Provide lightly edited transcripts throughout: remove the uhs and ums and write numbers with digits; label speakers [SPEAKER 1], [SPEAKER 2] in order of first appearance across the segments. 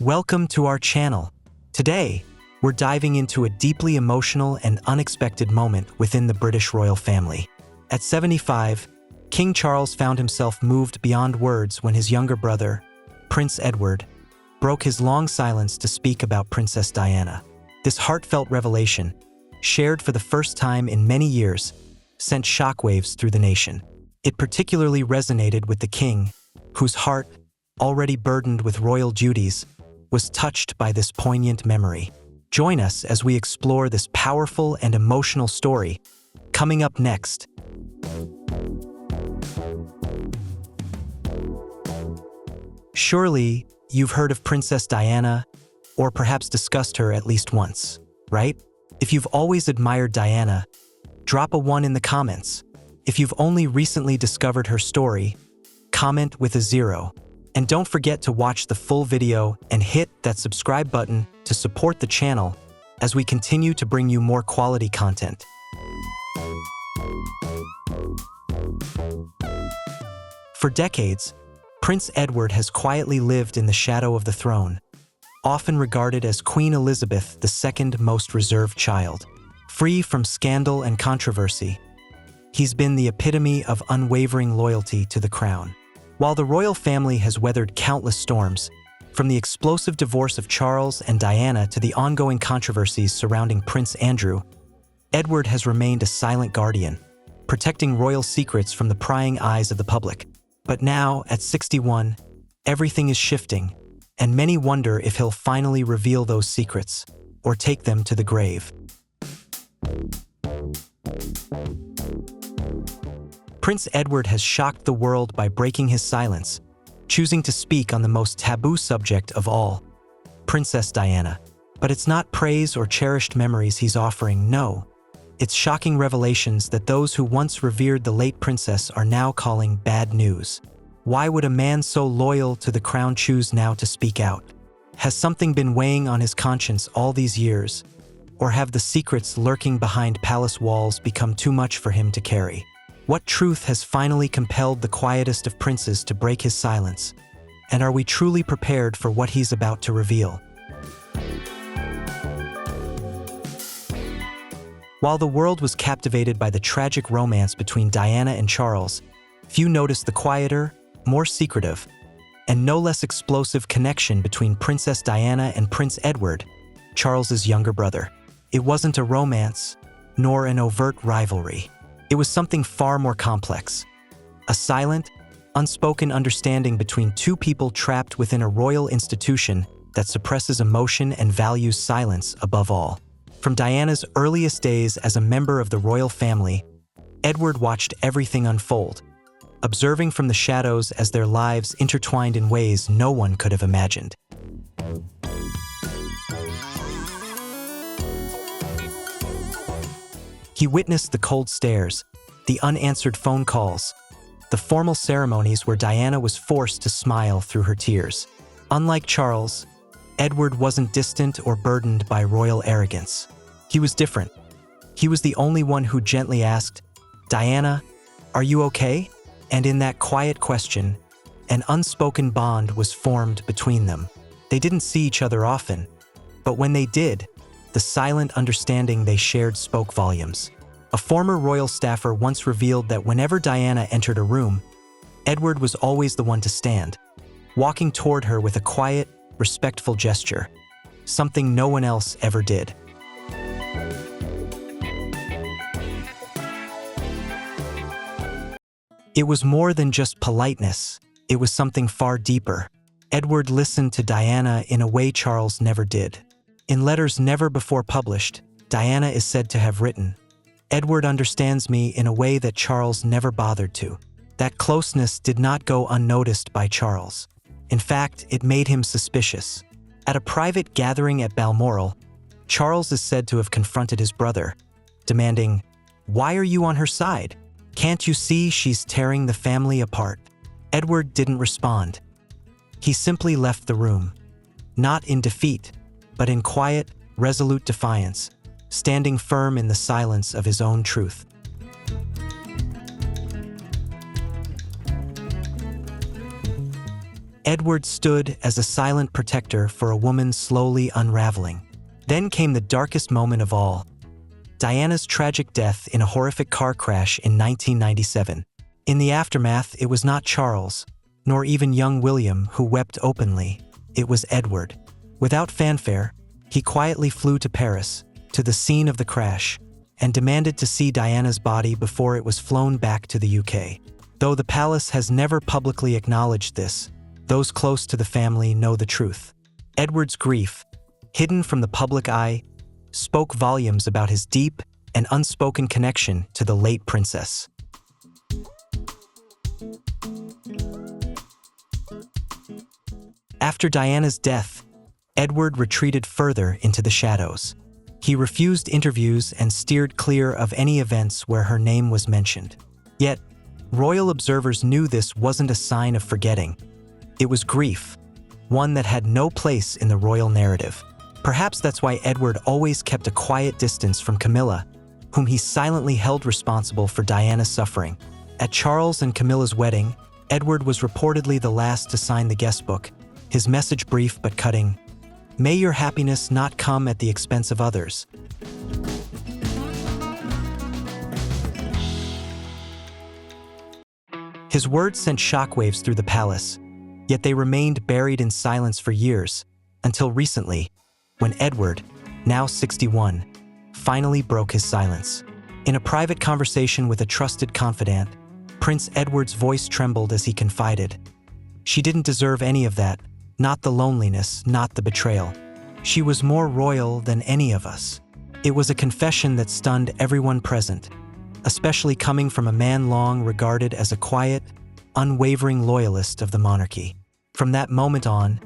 [SPEAKER 1] Welcome to our channel. Today, we're diving into a deeply emotional and unexpected moment within the British royal family. At 75, King Charles found himself moved beyond words when his younger brother, Prince Edward, broke his long silence to speak about Princess Diana. This heartfelt revelation, shared for the first time in many years, sent shockwaves through the nation. It particularly resonated with the king, whose heart, already burdened with royal duties, was touched by this poignant memory. Join us as we explore this powerful and emotional story. Coming up next. Surely, you've heard of Princess Diana, or perhaps discussed her at least once, right? If you've always admired Diana, drop a 1 in the comments. If you've only recently discovered her story, comment with a 0. And don't forget to watch the full video and hit that subscribe button to support the channel as we continue to bring you more quality content. For decades, Prince Edward has quietly lived in the shadow of the throne, often regarded as Queen Elizabeth II's most reserved child. Free from scandal and controversy, he's been the epitome of unwavering loyalty to the crown. While the royal family has weathered countless storms, from the explosive divorce of Charles and Diana to the ongoing controversies surrounding Prince Andrew, Edward has remained a silent guardian, protecting royal secrets from the prying eyes of the public. But now, at 61, everything is shifting, and many wonder if he'll finally reveal those secrets or take them to the grave. Prince Edward has shocked the world by breaking his silence, choosing to speak on the most taboo subject of all, Princess Diana. But it's not praise or cherished memories he's offering, no. It's shocking revelations that those who once revered the late princess are now calling bad news. Why would a man so loyal to the crown choose now to speak out? Has something been weighing on his conscience all these years? Or have the secrets lurking behind palace walls become too much for him to carry? What truth has finally compelled the quietest of princes to break his silence? And are we truly prepared for what he's about to reveal? While the world was captivated by the tragic romance between Diana and Charles, few noticed the quieter, more secretive, and no less explosive connection between Princess Diana and Prince Edward, Charles's younger brother. It wasn't a romance, nor an overt rivalry. It was something far more complex. A silent, unspoken understanding between two people trapped within a royal institution that suppresses emotion and values silence above all. From Diana's earliest days as a member of the royal family, Edward watched everything unfold, observing from the shadows as their lives intertwined in ways no one could have imagined. He witnessed the cold stares, the unanswered phone calls, the formal ceremonies where Diana was forced to smile through her tears. Unlike Charles, Edward wasn't distant or burdened by royal arrogance. He was different. He was the only one who gently asked, "Diana, are you okay?" And in that quiet question, an unspoken bond was formed between them. They didn't see each other often, but when they did, the silent understanding they shared spoke volumes. A former royal staffer once revealed that whenever Diana entered a room, Edward was always the one to stand, walking toward her with a quiet, respectful gesture, something no one else ever did. It was more than just politeness, it was something far deeper. Edward listened to Diana in a way Charles never did. In letters never before published, Diana is said to have written, "Edward understands me in a way that Charles never bothered to." That closeness did not go unnoticed by Charles. In fact, it made him suspicious. At a private gathering at Balmoral, Charles is said to have confronted his brother, demanding, "Why are you on her side? Can't you see she's tearing the family apart?" Edward didn't respond. He simply left the room, not in defeat, but in quiet, resolute defiance, standing firm in the silence of his own truth. Edward stood as a silent protector for a woman slowly unraveling. Then came the darkest moment of all, Diana's tragic death in a horrific car crash in 1997. In the aftermath, it was not Charles, nor even young William who wept openly. It was Edward. Without fanfare, he quietly flew to Paris, to the scene of the crash, and demanded to see Diana's body before it was flown back to the UK. Though the palace has never publicly acknowledged this, those close to the family know the truth. Edward's grief, hidden from the public eye, spoke volumes about his deep and unspoken connection to the late princess. After Diana's death, Edward retreated further into the shadows. He refused interviews and steered clear of any events where her name was mentioned. Yet, royal observers knew this wasn't a sign of forgetting. It was grief, one that had no place in the royal narrative. Perhaps that's why Edward always kept a quiet distance from Camilla, whom he silently held responsible for Diana's suffering. At Charles and Camilla's wedding, Edward was reportedly the last to sign the guest book, his message brief but cutting. "May your happiness not come at the expense of others." His words sent shockwaves through the palace, yet they remained buried in silence for years, until recently, when Edward, now 61, finally broke his silence. In a private conversation with a trusted confidant, Prince Edward's voice trembled as he confided, "She didn't deserve any of that, not the loneliness, not the betrayal. She was more royal than any of us." It was a confession that stunned everyone present, especially coming from a man long regarded as a quiet, unwavering loyalist of the monarchy. From that moment on,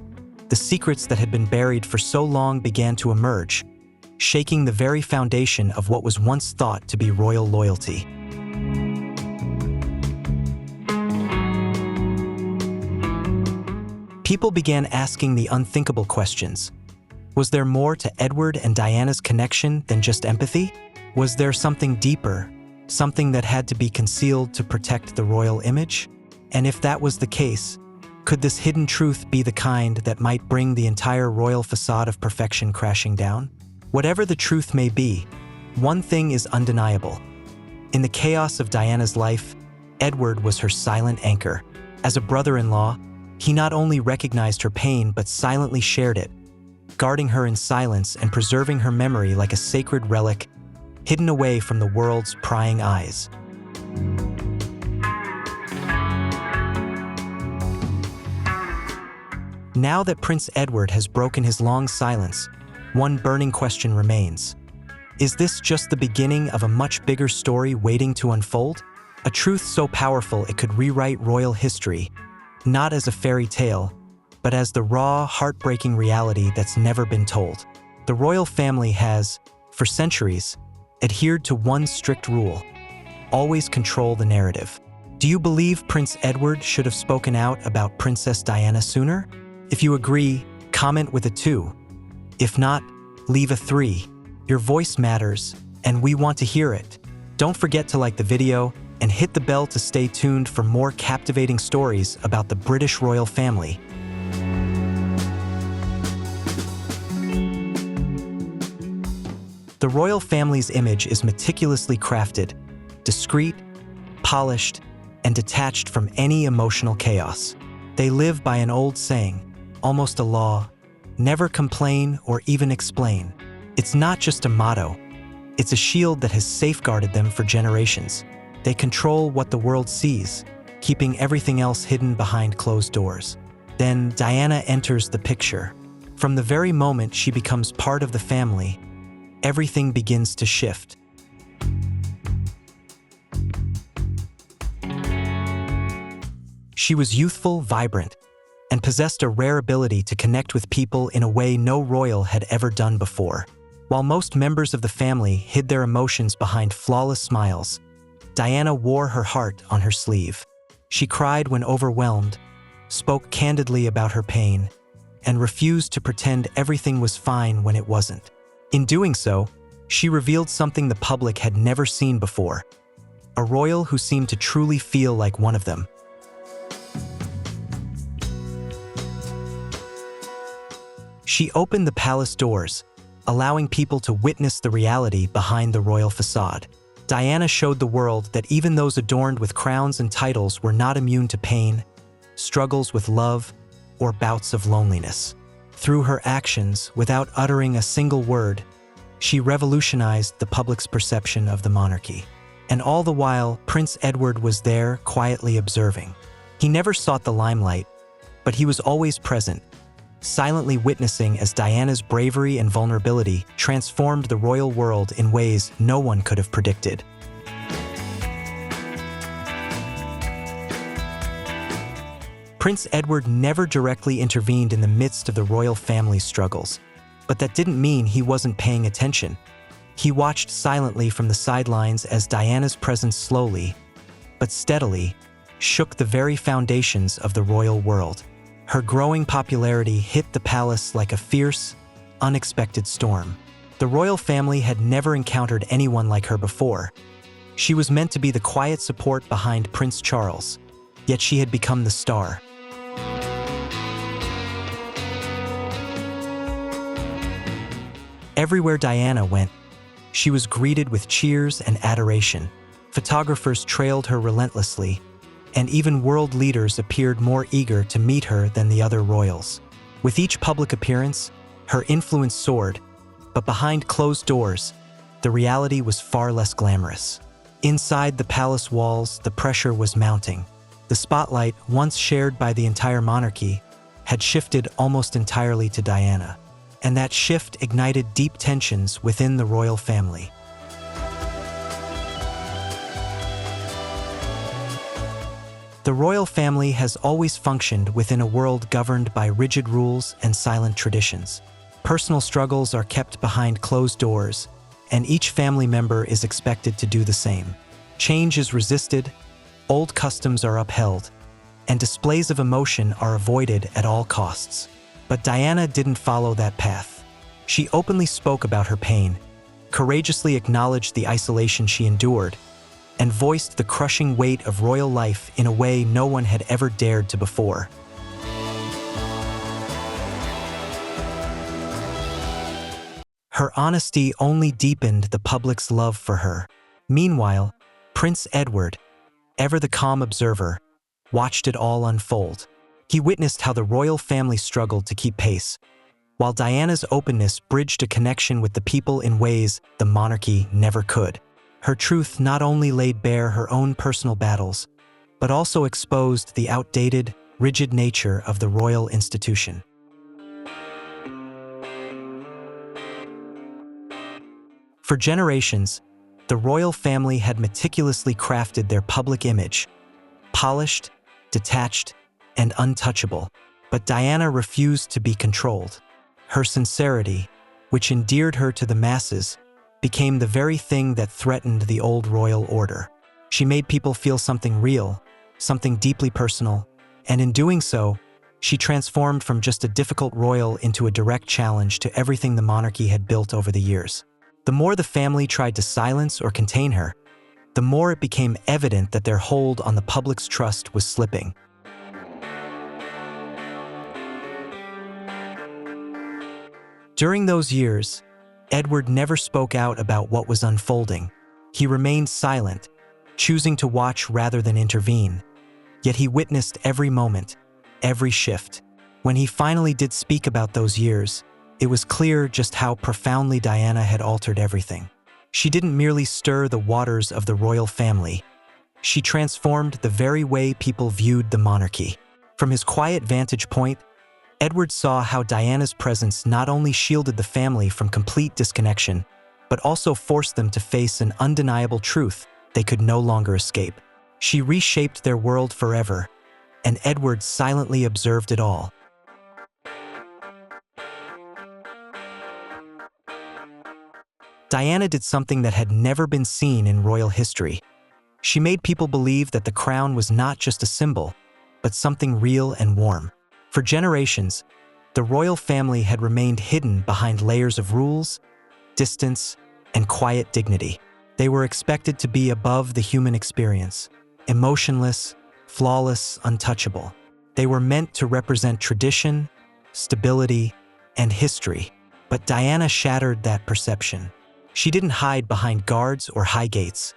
[SPEAKER 1] the secrets that had been buried for so long began to emerge, shaking the very foundation of what was once thought to be royal loyalty. People began asking the unthinkable questions. Was there more to Edward and Diana's connection than just empathy? Was there something deeper, something that had to be concealed to protect the royal image? And if that was the case, could this hidden truth be the kind that might bring the entire royal facade of perfection crashing down? Whatever the truth may be, one thing is undeniable. In the chaos of Diana's life, Edward was her silent anchor. As a brother-in-law, he not only recognized her pain but silently shared it, guarding her in silence and preserving her memory like a sacred relic hidden away from the world's prying eyes. Now that Prince Edward has broken his long silence, one burning question remains. Is this just the beginning of a much bigger story waiting to unfold? A truth so powerful it could rewrite royal history, not as a fairy tale, but as the raw, heartbreaking reality that's never been told. The royal family has, for centuries, adhered to one strict rule: always control the narrative. Do you believe Prince Edward should have spoken out about Princess Diana sooner? If you agree, comment with a 2. If not, leave a 3. Your voice matters, and we want to hear it. Don't forget to like the video and hit the bell to stay tuned for more captivating stories about the British royal family. The royal family's image is meticulously crafted, discreet, polished, and detached from any emotional chaos. They live by an old saying, almost a law: never complain or even explain. It's not just a motto, it's a shield that has safeguarded them for generations. They control what the world sees, keeping everything else hidden behind closed doors. Then Diana enters the picture. From the very moment she becomes part of the family, everything begins to shift. She was youthful, vibrant, and possessed a rare ability to connect with people in a way no royal had ever done before. While most members of the family hid their emotions behind flawless smiles, Diana wore her heart on her sleeve. She cried when overwhelmed, spoke candidly about her pain, and refused to pretend everything was fine when it wasn't. In doing so, she revealed something the public had never seen before: a royal who seemed to truly feel like one of them. She opened the palace doors, allowing people to witness the reality behind the royal facade. Diana showed the world that even those adorned with crowns and titles were not immune to pain, struggles with love, or bouts of loneliness. Through her actions, without uttering a single word, she revolutionized the public's perception of the monarchy. And all the while, Prince Edward was there, quietly observing. He never sought the limelight, but he was always present, silently witnessing as Diana's bravery and vulnerability transformed the royal world in ways no one could have predicted. Prince Edward never directly intervened in the midst of the royal family's struggles, but that didn't mean he wasn't paying attention. He watched silently from the sidelines as Diana's presence slowly, but steadily, shook the very foundations of the royal world. Her growing popularity hit the palace like a fierce, unexpected storm. The royal family had never encountered anyone like her before. She was meant to be the quiet support behind Prince Charles, yet she had become the star. Everywhere Diana went, she was greeted with cheers and adoration. Photographers trailed her relentlessly, and even world leaders appeared more eager to meet her than the other royals. With each public appearance, her influence soared, but behind closed doors, the reality was far less glamorous. Inside the palace walls, the pressure was mounting. The spotlight, once shared by the entire monarchy, had shifted almost entirely to Diana, and that shift ignited deep tensions within the royal family. The royal family has always functioned within a world governed by rigid rules and silent traditions. Personal struggles are kept behind closed doors, and each family member is expected to do the same. Change is resisted, old customs are upheld, and displays of emotion are avoided at all costs. But Diana didn't follow that path. She openly spoke about her pain, courageously acknowledged the isolation she endured, and voiced the crushing weight of royal life in a way no one had ever dared to before. Her honesty only deepened the public's love for her. Meanwhile, Prince Edward, ever the calm observer, watched it all unfold. He witnessed how the royal family struggled to keep pace, while Diana's openness bridged a connection with the people in ways the monarchy never could. Her truth not only laid bare her own personal battles, but also exposed the outdated, rigid nature of the royal institution. For generations, the royal family had meticulously crafted their public image, polished, detached, and untouchable. But Diana refused to be controlled. Her sincerity, which endeared her to the masses, became the very thing that threatened the old royal order. She made people feel something real, something deeply personal, and in doing so, she transformed from just a difficult royal into a direct challenge to everything the monarchy had built over the years. The more the family tried to silence or contain her, the more it became evident that their hold on the public's trust was slipping. During those years, Edward never spoke out about what was unfolding. He remained silent, choosing to watch rather than intervene. Yet he witnessed every moment, every shift. When he finally did speak about those years, it was clear just how profoundly Diana had altered everything. She didn't merely stir the waters of the royal family. She transformed the very way people viewed the monarchy. From his quiet vantage point, Edward saw how Diana's presence not only shielded the family from complete disconnection, but also forced them to face an undeniable truth they could no longer escape. She reshaped their world forever, and Edward silently observed it all. Diana did something that had never been seen in royal history. She made people believe that the crown was not just a symbol, but something real and warm. For generations, the royal family had remained hidden behind layers of rules, distance, and quiet dignity. They were expected to be above the human experience, emotionless, flawless, untouchable. They were meant to represent tradition, stability, and history. But Diana shattered that perception. She didn't hide behind guards or high gates.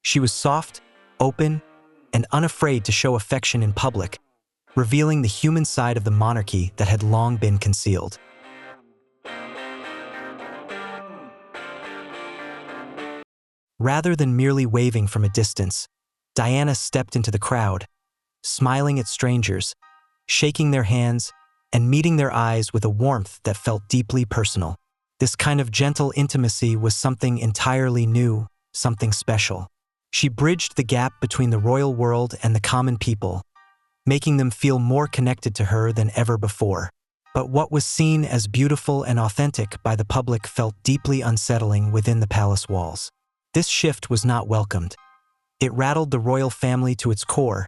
[SPEAKER 1] She was soft, open, and unafraid to show affection in public, revealing the human side of the monarchy that had long been concealed. Rather than merely waving from a distance, Diana stepped into the crowd, smiling at strangers, shaking their hands, and meeting their eyes with a warmth that felt deeply personal. This kind of gentle intimacy was something entirely new, something special. She bridged the gap between the royal world and the common people, making them feel more connected to her than ever before. But what was seen as beautiful and authentic by the public felt deeply unsettling within the palace walls. This shift was not welcomed. It rattled the royal family to its core,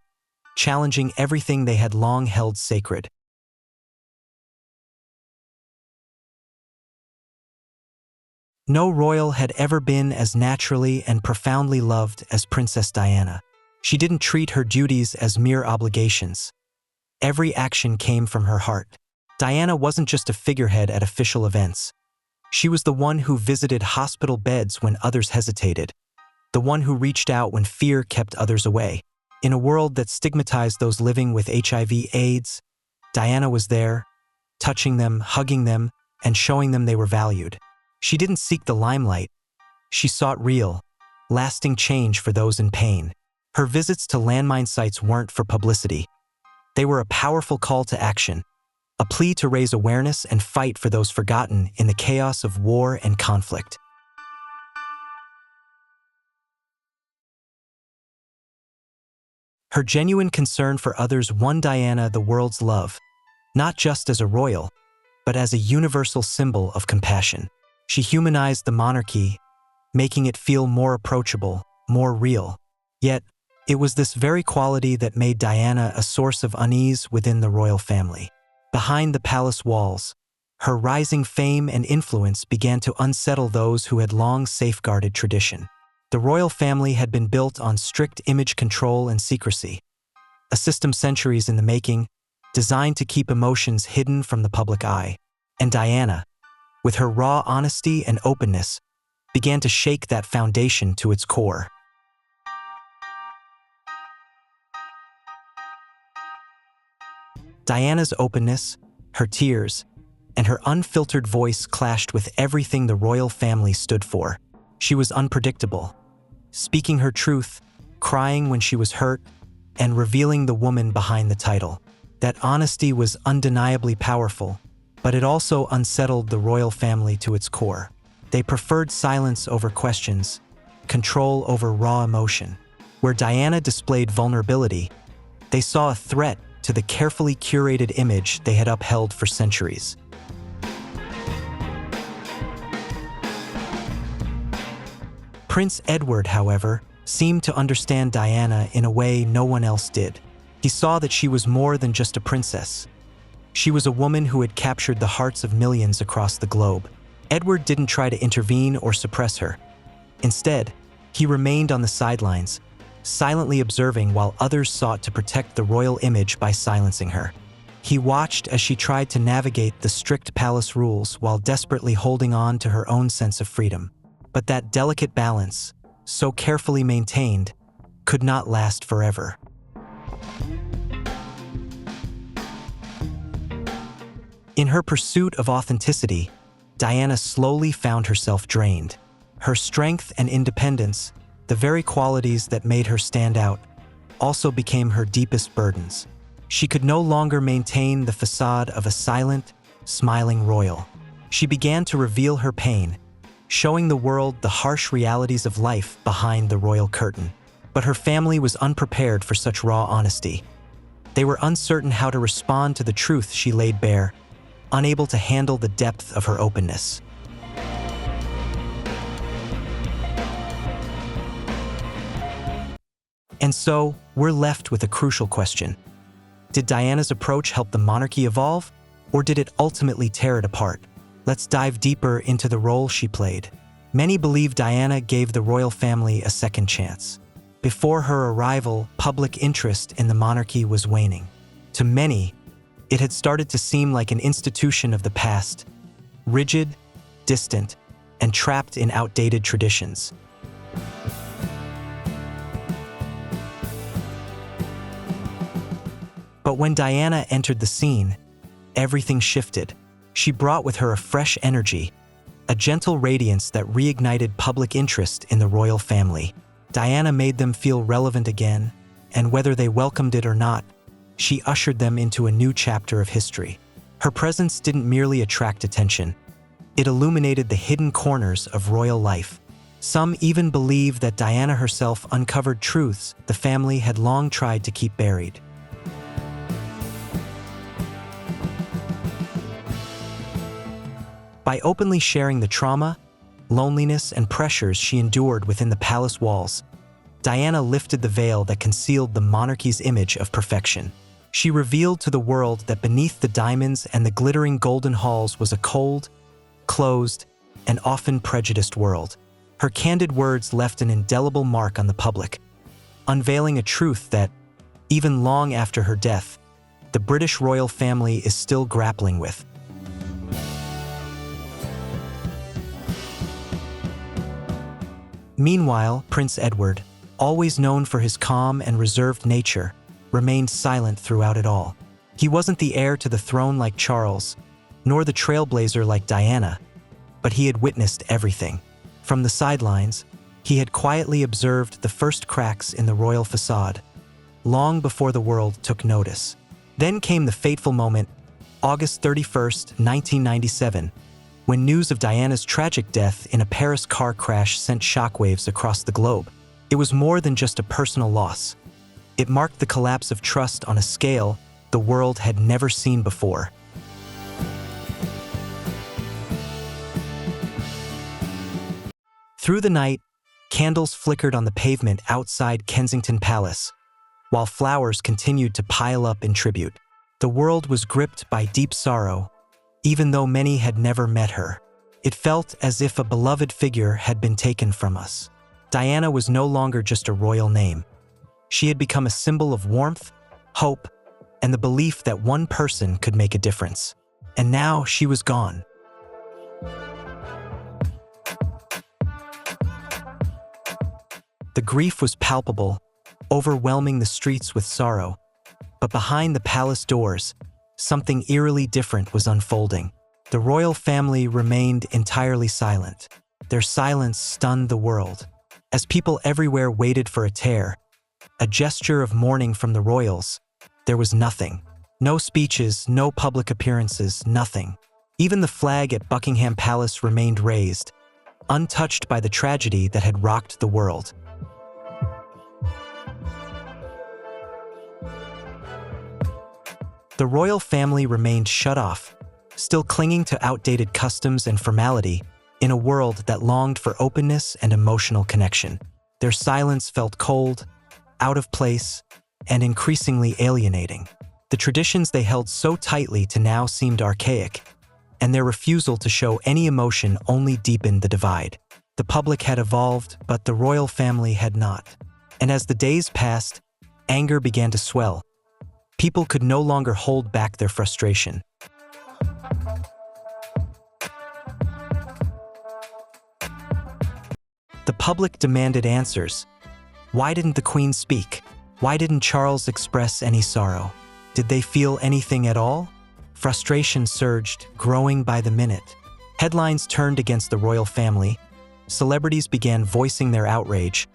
[SPEAKER 1] challenging everything they had long held sacred. No royal had ever been as naturally and profoundly loved as Princess Diana. She didn't treat her duties as mere obligations. Every action came from her heart. Diana wasn't just a figurehead at official events. She was the one who visited hospital beds when others hesitated, the one who reached out when fear kept others away. In a world that stigmatized those living with HIV/AIDS, Diana was there, touching them, hugging them, and showing them they were valued. She didn't seek the limelight. She sought real, lasting change for those in pain. Her visits to landmine sites weren't for publicity. They were a powerful call to action, a plea to raise awareness and fight for those forgotten in the chaos of war and conflict. Her genuine concern for others won Diana the world's love, not just as a royal, but as a universal symbol of compassion. She humanized the monarchy, making it feel more approachable, more real. Yet, it was this very quality that made Diana a source of unease within the royal family. Behind the palace walls, her rising fame and influence began to unsettle those who had long safeguarded tradition. The royal family had been built on strict image control and secrecy, a system centuries in the making, designed to keep emotions hidden from the public eye. And Diana, with her raw honesty and openness, began to shake that foundation to its core. Diana's openness, her tears, and her unfiltered voice clashed with everything the royal family stood for. She was unpredictable, speaking her truth, crying when she was hurt, and revealing the woman behind the title. That honesty was undeniably powerful, but it also unsettled the royal family to its core. They preferred silence over questions, control over raw emotion. Where Diana displayed vulnerability, they saw a threat to the carefully curated image they had upheld for centuries. Prince Edward, however, seemed to understand Diana in a way no one else did. He saw that she was more than just a princess. She was a woman who had captured the hearts of millions across the globe. Edward didn't try to intervene or suppress her. Instead, he remained on the sidelines, silently observing while others sought to protect the royal image by silencing her. He watched as she tried to navigate the strict palace rules while desperately holding on to her own sense of freedom. But that delicate balance, so carefully maintained, could not last forever. In her pursuit of authenticity, Diana slowly found herself drained. Her strength and independence, the very qualities that made her stand out, also became her deepest burdens. She could no longer maintain the facade of a silent, smiling royal. She began to reveal her pain, showing the world the harsh realities of life behind the royal curtain. But her family was unprepared for such raw honesty. They were uncertain how to respond to the truth she laid bare, unable to handle the depth of her openness. And so, we're left with a crucial question. Did Diana's approach help the monarchy evolve, or did it ultimately tear it apart? Let's dive deeper into the role she played. Many believe Diana gave the royal family a second chance. Before her arrival, public interest in the monarchy was waning. To many, it had started to seem like an institution of the past, rigid, distant, and trapped in outdated traditions. But when Diana entered the scene, everything shifted. She brought with her a fresh energy, a gentle radiance that reignited public interest in the royal family. Diana made them feel relevant again, and whether they welcomed it or not, she ushered them into a new chapter of history. Her presence didn't merely attract attention. It illuminated the hidden corners of royal life. Some even believe that Diana herself uncovered truths the family had long tried to keep buried. By openly sharing the trauma, loneliness, and pressures she endured within the palace walls, Diana lifted the veil that concealed the monarchy's image of perfection. She revealed to the world that beneath the diamonds and the glittering golden halls was a cold, closed, and often prejudiced world. Her candid words left an indelible mark on the public, unveiling a truth that, even long after her death, the British royal family is still grappling with. Meanwhile, Prince Edward, always known for his calm and reserved nature, remained silent throughout it all. He wasn't the heir to the throne like Charles, nor the trailblazer like Diana, but he had witnessed everything. From the sidelines, he had quietly observed the first cracks in the royal facade, long before the world took notice. Then came the fateful moment, August 31st, 1997, when news of Diana's tragic death in a Paris car crash sent shockwaves across the globe. It was more than just a personal loss. It marked the collapse of trust on a scale the world had never seen before. Through the night, candles flickered on the pavement outside Kensington Palace, while flowers continued to pile up in tribute. The world was gripped by deep sorrow, even though many had never met her. It felt as if a beloved figure had been taken from us. Diana was no longer just a royal name. She had become a symbol of warmth, hope, and the belief that one person could make a difference. And now she was gone. The grief was palpable, overwhelming the streets with sorrow. But behind the palace doors, something eerily different was unfolding. The royal family remained entirely silent. Their silence stunned the world. As people everywhere waited for a gesture of mourning from the royals, there was nothing. No speeches, no public appearances, nothing. Even the flag at Buckingham Palace remained raised, untouched by the tragedy that had rocked the world. The royal family remained shut off, still clinging to outdated customs and formality in a world that longed for openness and emotional connection. Their silence felt cold, out of place, and increasingly alienating. The traditions they held so tightly to now seemed archaic, and their refusal to show any emotion only deepened the divide. The public had evolved, but the royal family had not. And as the days passed, anger began to swell. People could no longer hold back their frustration. The public demanded answers. Why didn't the Queen speak? Why didn't Charles express any sorrow? Did they feel anything at all? Frustration surged, growing by the minute. Headlines turned against the royal family, celebrities began voicing their outrage,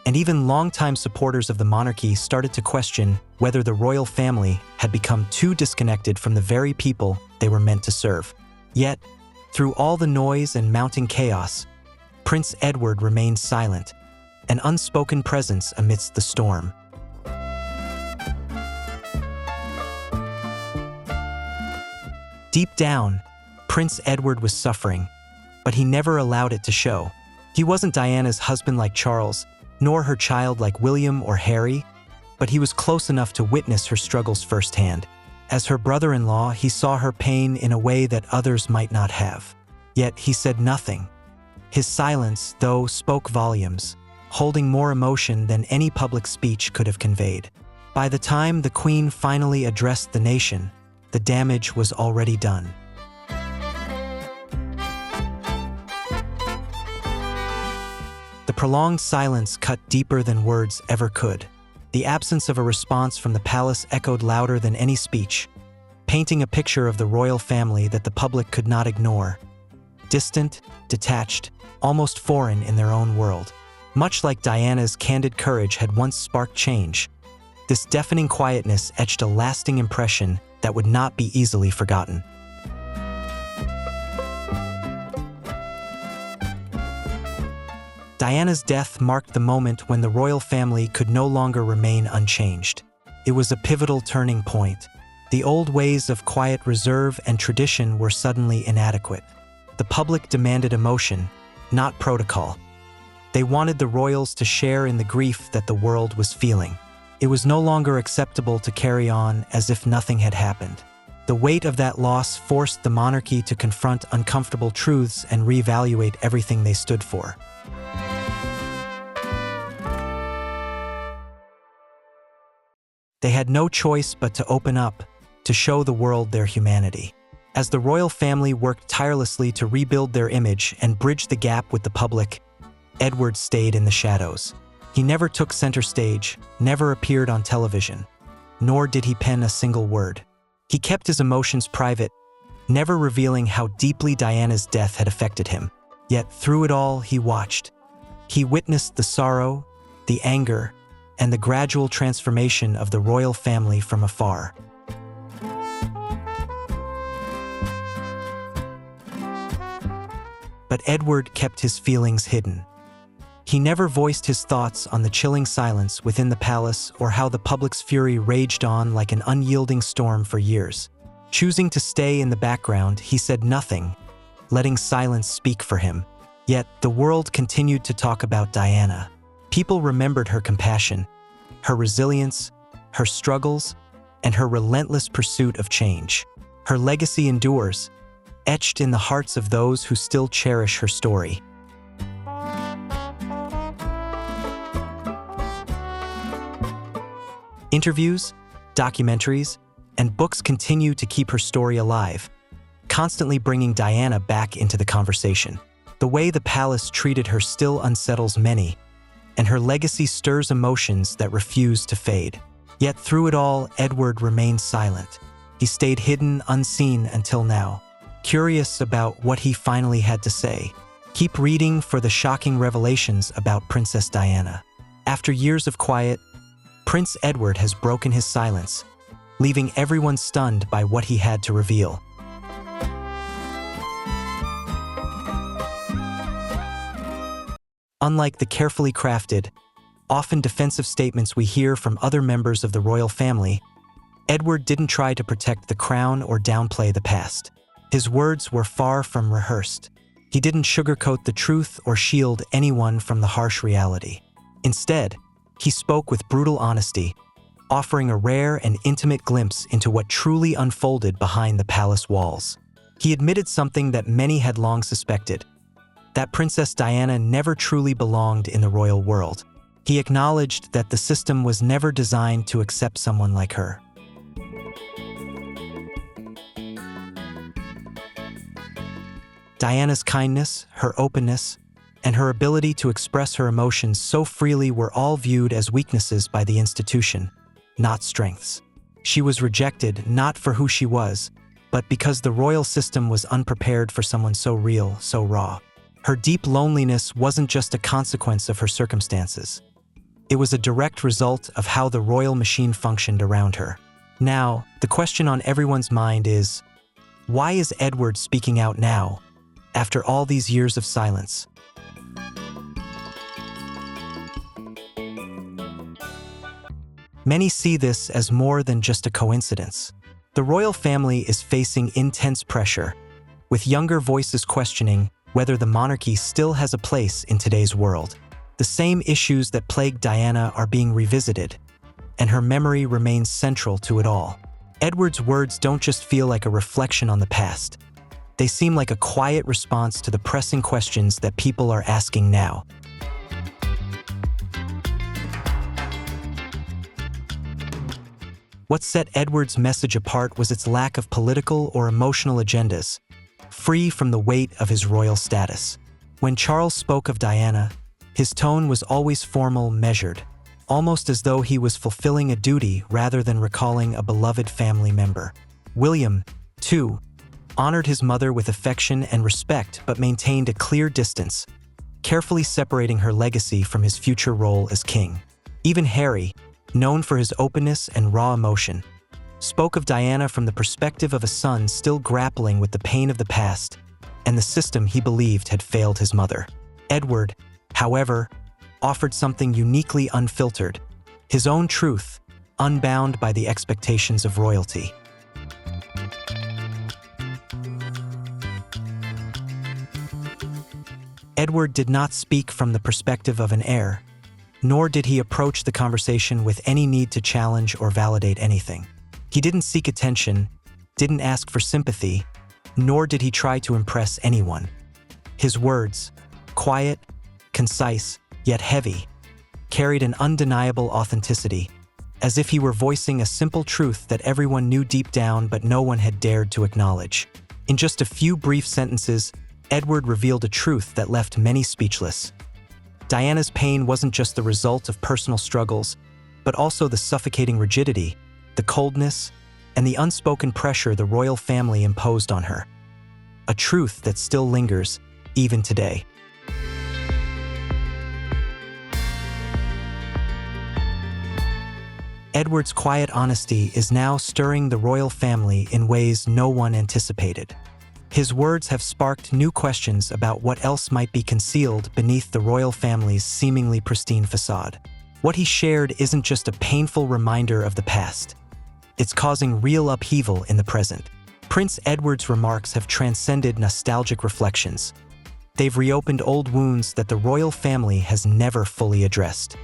[SPEAKER 1] and even longtime supporters of the monarchy started to question whether the royal family had become too disconnected from the very people they were meant to serve. Yet, through all the noise and mounting chaos, Prince Edward remained silent, an unspoken presence amidst the storm. Deep down, Prince Edward was suffering, but he never allowed it to show. He wasn't Diana's husband like Charles, nor her child like William or Harry, but he was close enough to witness her struggles firsthand. As her brother-in-law, he saw her pain in a way that others might not have. Yet he said nothing. His silence, though, spoke volumes, holding more emotion than any public speech could have conveyed. By the time the Queen finally addressed the nation, the damage was already done. The prolonged silence cut deeper than words ever could. The absence of a response from the palace echoed louder than any speech, painting a picture of the royal family that the public could not ignore. Distant, detached, almost foreign in their own world. Much like Diana's candid courage had once sparked change, this deafening quietness etched a lasting impression that would not be easily forgotten. Diana's death marked the moment when the royal family could no longer remain unchanged. It was a pivotal turning point. The old ways of quiet reserve and tradition were suddenly inadequate. The public demanded emotion, not protocol. They wanted the royals to share in the grief that the world was feeling. It was no longer acceptable to carry on as if nothing had happened. The weight of that loss forced the monarchy to confront uncomfortable truths and reevaluate everything they stood for. They had no choice but to open up, to show the world their humanity. As the royal family worked tirelessly to rebuild their image and bridge the gap with the public, Edward stayed in the shadows. He never took center stage, never appeared on television, nor did he pen a single word. He kept his emotions private, never revealing how deeply Diana's death had affected him. Yet through it all, he watched. He witnessed the sorrow, the anger, and the gradual transformation of the royal family from afar. But Edward kept his feelings hidden. He never voiced his thoughts on the chilling silence within the palace or how the public's fury raged on like an unyielding storm for years. Choosing to stay in the background, he said nothing, letting silence speak for him. Yet the world continued to talk about Diana. People remembered her compassion, her resilience, her struggles, and her relentless pursuit of change. Her legacy endures, etched in the hearts of those who still cherish her story. Interviews, documentaries, and books continue to keep her story alive, constantly bringing Diana back into the conversation. The way the palace treated her still unsettles many, and her legacy stirs emotions that refuse to fade. Yet through it all, Edward remained silent. He stayed hidden, unseen until now, curious about what he finally had to say. Keep reading for the shocking revelations about Princess Diana. After years of quiet, Prince Edward has broken his silence, leaving everyone stunned by what he had to reveal. Unlike the carefully crafted, often defensive statements we hear from other members of the royal family, Edward didn't try to protect the crown or downplay the past. His words were far from rehearsed. He didn't sugarcoat the truth or shield anyone from the harsh reality. Instead, he spoke with brutal honesty, offering a rare and intimate glimpse into what truly unfolded behind the palace walls. He admitted something that many had long suspected, that Princess Diana never truly belonged in the royal world. He acknowledged that the system was never designed to accept someone like her. Diana's kindness, her openness, and her ability to express her emotions so freely were all viewed as weaknesses by the institution, not strengths. She was rejected not for who she was, but because the royal system was unprepared for someone so real, so raw. Her deep loneliness wasn't just a consequence of her circumstances. It was a direct result of how the royal machine functioned around her. Now, the question on everyone's mind is, why is Edward speaking out now, after all these years of silence? Many see this as more than just a coincidence. The royal family is facing intense pressure, with younger voices questioning whether the monarchy still has a place in today's world. The same issues that plagued Diana are being revisited, and her memory remains central to it all. Edward's words don't just feel like a reflection on the past. They seem like a quiet response to the pressing questions that people are asking now. What set Edward's message apart was its lack of political or emotional agendas, free from the weight of his royal status. When Charles spoke of Diana, His tone was always formal, measured, almost as though he was fulfilling a duty rather than recalling a beloved family member. William, too, honored his mother with affection and respect but maintained a clear distance, carefully separating her legacy from his future role as king. Even Harry, known for his openness and raw emotion, spoke of Diana from the perspective of a son still grappling with the pain of the past and the system he believed had failed his mother. Edward, however, offered something uniquely unfiltered, his own truth, unbound by the expectations of royalty. Edward did not speak from the perspective of an heir, nor did he approach the conversation with any need to challenge or validate anything. He didn't seek attention, didn't ask for sympathy, nor did he try to impress anyone. His words, quiet, concise, yet heavy, carried an undeniable authenticity, as if he were voicing a simple truth that everyone knew deep down but no one had dared to acknowledge. In just a few brief sentences, Edward revealed a truth that left many speechless. Diana's pain wasn't just the result of personal struggles, but also the suffocating rigidity, the coldness, and the unspoken pressure the royal family imposed on her. A truth that still lingers, even today. Edward's quiet honesty is now stirring the royal family in ways no one anticipated. His words have sparked new questions about what else might be concealed beneath the royal family's seemingly pristine facade. What he shared isn't just a painful reminder of the past. It's causing real upheaval in the present. Prince Edward's remarks have transcended nostalgic reflections. They've reopened old wounds that the royal family has never fully addressed.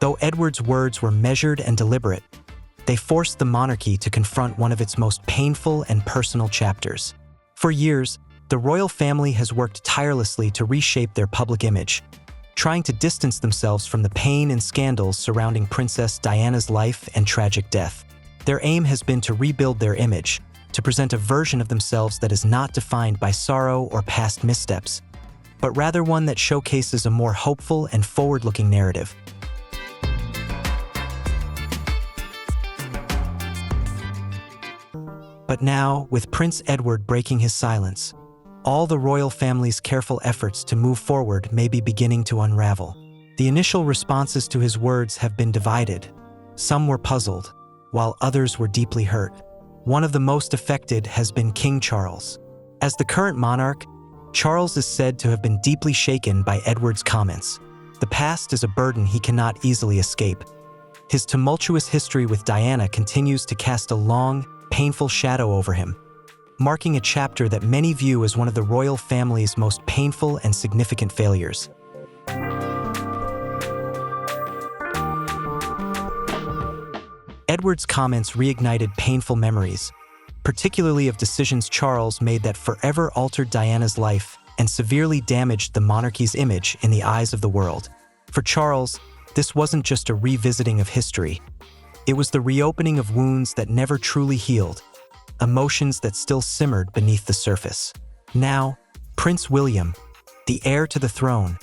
[SPEAKER 1] Though Edward's words were measured and deliberate, they forced the monarchy to confront one of its most painful and personal chapters. For years, the royal family has worked tirelessly to reshape their public image, trying to distance themselves from the pain and scandals surrounding Princess Diana's life and tragic death. Their aim has been to rebuild their image, to present a version of themselves that is not defined by sorrow or past missteps, but rather one that showcases a more hopeful and forward-looking narrative. But now, with Prince Edward breaking his silence, all the royal family's careful efforts to move forward may be beginning to unravel. The initial responses to his words have been divided. Some were puzzled, while others were deeply hurt. One of the most affected has been King Charles. As the current monarch, Charles is said to have been deeply shaken by Edward's comments. The past is a burden he cannot easily escape. His tumultuous history with Diana continues to cast a long, painful shadow over him, marking a chapter that many view as one of the royal family's most painful and significant failures. Edward's comments reignited painful memories, particularly of decisions Charles made that forever altered Diana's life and severely damaged the monarchy's image in the eyes of the world. For Charles, this wasn't just a revisiting of history. It was the reopening of wounds that never truly healed, emotions that still simmered beneath the surface. Now, Prince William, the heir to the throne,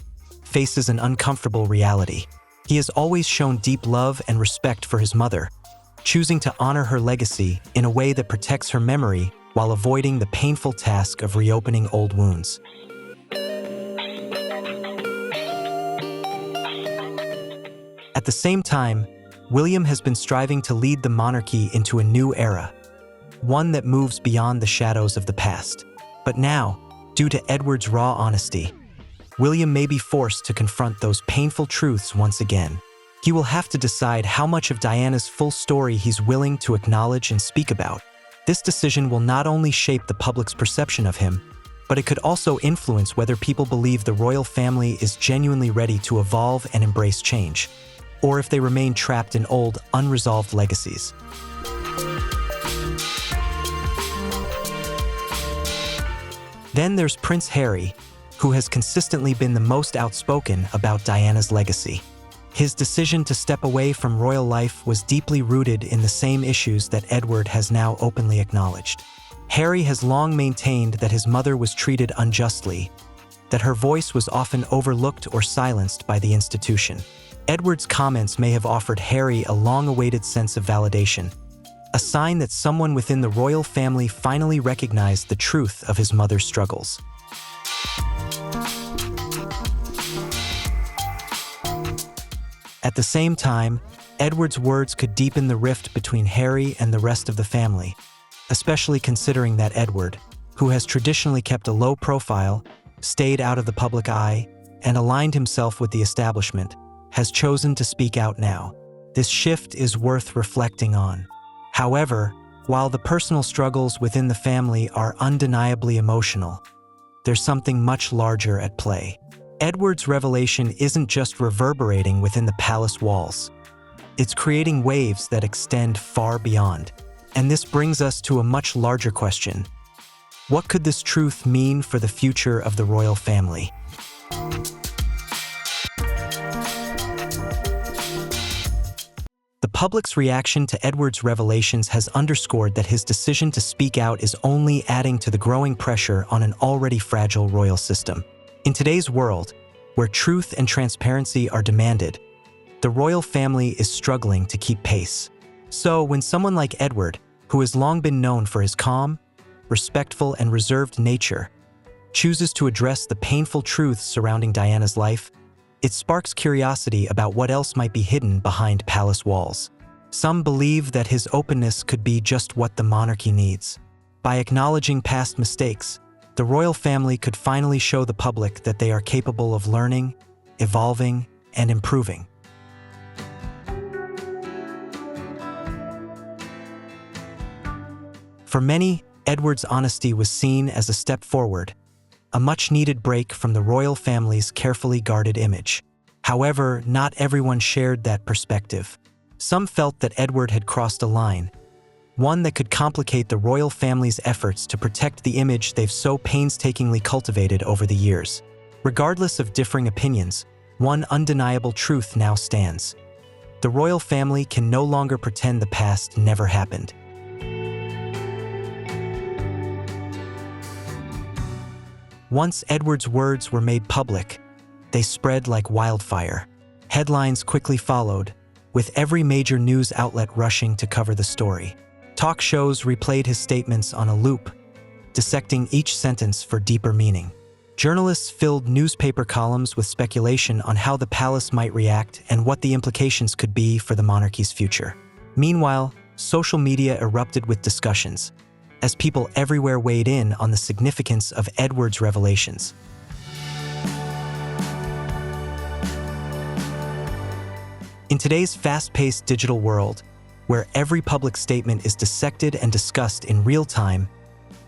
[SPEAKER 1] faces an uncomfortable reality. He has always shown deep love and respect for his mother, choosing to honor her legacy in a way that protects her memory while avoiding the painful task of reopening old wounds. At the same time, William has been striving to lead the monarchy into a new era, one that moves beyond the shadows of the past. But now, due to Edward's raw honesty, William may be forced to confront those painful truths once again. He will have to decide how much of Diana's full story he's willing to acknowledge and speak about. This decision will not only shape the public's perception of him, but it could also influence whether people believe the royal family is genuinely ready to evolve and embrace change, or if they remain trapped in old, unresolved legacies. Then there's Prince Harry, who has consistently been the most outspoken about Diana's legacy. His decision to step away from royal life was deeply rooted in the same issues that Edward has now openly acknowledged. Harry has long maintained that his mother was treated unjustly, that her voice was often overlooked or silenced by the institution. Edward's comments may have offered Harry a long-awaited sense of validation, a sign that someone within the royal family finally recognized the truth of his mother's struggles. At the same time, Edward's words could deepen the rift between Harry and the rest of the family, especially considering that Edward, who has traditionally kept a low profile, stayed out of the public eye, and aligned himself with the establishment, has chosen to speak out now. This shift is worth reflecting on. However, while the personal struggles within the family are undeniably emotional, there's something much larger at play. Edward's revelation isn't just reverberating within the palace walls. It's creating waves that extend far beyond. And this brings us to a much larger question. What could this truth mean for the future of the royal family? The public's reaction to Edward's revelations has underscored that his decision to speak out is only adding to the growing pressure on an already fragile royal system. In today's world, where truth and transparency are demanded, the royal family is struggling to keep pace. So, when someone like Edward, who has long been known for his calm, respectful, and reserved nature, chooses to address the painful truths surrounding Diana's life, it sparks curiosity about what else might be hidden behind palace walls. Some believe that his openness could be just what the monarchy needs. By acknowledging past mistakes, the royal family could finally show the public that they are capable of learning, evolving, and improving. For many, Edward's honesty was seen as a step forward, a much-needed break from the royal family's carefully guarded image. However, not everyone shared that perspective. Some felt that Edward had crossed a line, one that could complicate the royal family's efforts to protect the image they've so painstakingly cultivated over the years. Regardless of differing opinions, one undeniable truth now stands. The royal family can no longer pretend the past never happened. Once Edward's words were made public, they spread like wildfire. Headlines quickly followed, with every major news outlet rushing to cover the story. Talk shows replayed his statements on a loop, dissecting each sentence for deeper meaning. Journalists filled newspaper columns with speculation on how the palace might react and what the implications could be for the monarchy's future. Meanwhile, social media erupted with discussions, as people everywhere weighed in on the significance of Edward's revelations. In today's fast-paced digital world, where every public statement is dissected and discussed in real time,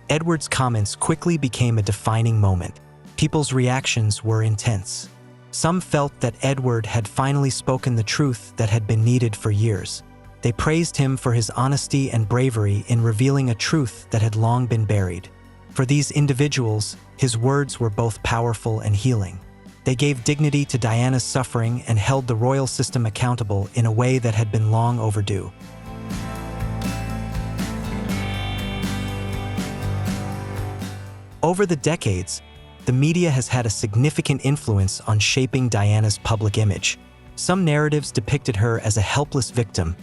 [SPEAKER 1] Edward's comments quickly became a defining moment. People's reactions were intense. Some felt that Edward had finally spoken the truth that had been needed for years. They praised him for his honesty and bravery in revealing a truth that had long been buried. For these individuals, his words were both powerful and healing. They gave dignity to Diana's suffering and held the royal system accountable in a way that had been long overdue. Over the decades, the media has had a significant influence on shaping Diana's public image. Some narratives depicted her as a helpless victim,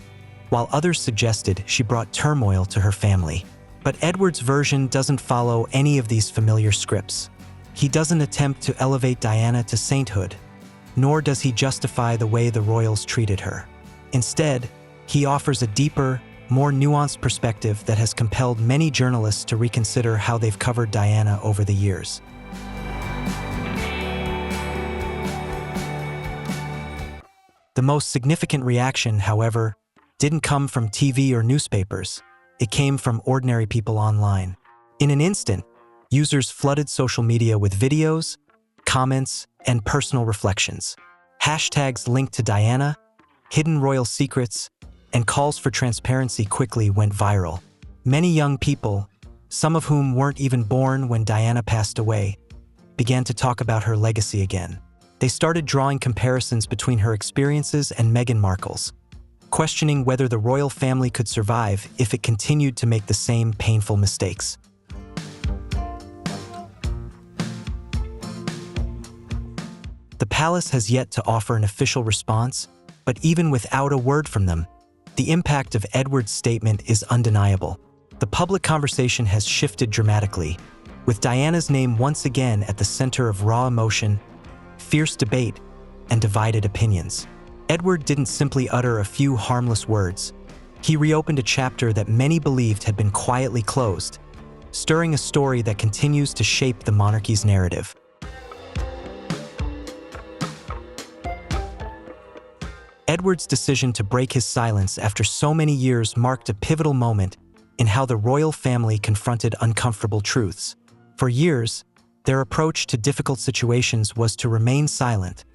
[SPEAKER 1] while others suggested she brought turmoil to her family. But Edward's version doesn't follow any of these familiar scripts. He doesn't attempt to elevate Diana to sainthood, nor does he justify the way the royals treated her. Instead, he offers a deeper, more nuanced perspective that has compelled many journalists to reconsider how they've covered Diana over the years. The most significant reaction, however, didn't come from TV or newspapers. It came from ordinary people online. In an instant, users flooded social media with videos, comments, and personal reflections. Hashtags linked to Diana, hidden royal secrets, and calls for transparency quickly went viral. Many young people, some of whom weren't even born when Diana passed away, began to talk about her legacy again. They started drawing comparisons between her experiences and Meghan Markle's, questioning whether the royal family could survive if it continued to make the same painful mistakes. palace has yet to offer an official response, but even without a word from them, the impact of Edward's statement is undeniable. The public conversation has shifted dramatically, with Diana's name once again at the center of raw emotion, fierce debate, and divided opinions. Edward didn't simply utter a few harmless words. He reopened a chapter that many believed had been quietly closed, stirring a story that continues to shape the monarchy's narrative. Edward's decision to break his silence after so many years marked a pivotal moment in how the royal family confronted uncomfortable truths. For years, their approach to difficult situations was to remain silent,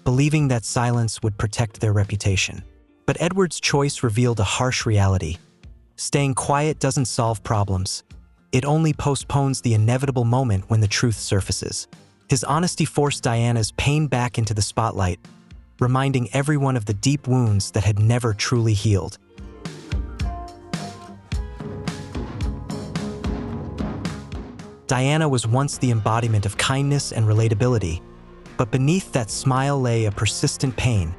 [SPEAKER 1] believing that silence would protect their reputation. But Edward's choice revealed a harsh reality. Staying quiet doesn't solve problems. It only postpones the inevitable moment when the truth surfaces. His honesty forced Diana's pain back into the spotlight, reminding everyone of the deep wounds that had never truly healed. Diana was once the embodiment of kindness and relatability, but beneath that smile lay a persistent pain,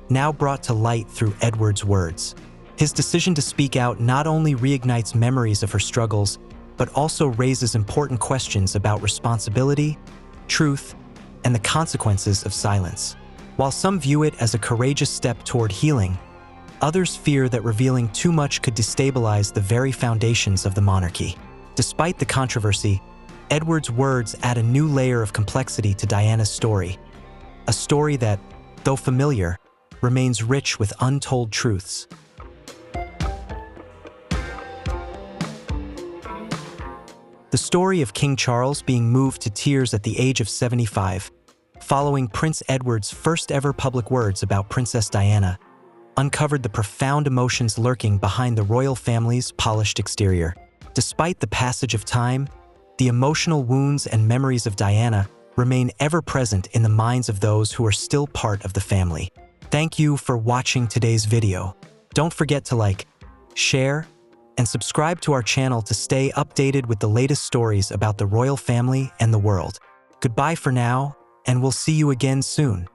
[SPEAKER 1] now brought to light through Edward's words. His decision to speak out not only reignites memories of her struggles, but also raises important questions about responsibility, truth, and the consequences of silence. While some view it as a courageous step toward healing, others fear that revealing too much could destabilize the very foundations of the monarchy. Despite the controversy, Edward's words add a new layer of complexity to Diana's story, a story that, though familiar, remains rich with untold truths. The story of King Charles being moved to tears at the age of 75, following Prince Edward's first-ever public words about Princess Diana, uncovered the profound emotions lurking behind the royal family's polished exterior. Despite the passage of time, the emotional wounds and memories of Diana remain ever present in the minds of those who are still part of the family. Thank you for watching today's video. Don't forget to like, share, and subscribe to our channel to stay updated with the latest stories about the royal family and the world. Goodbye for now, and we'll see you again soon.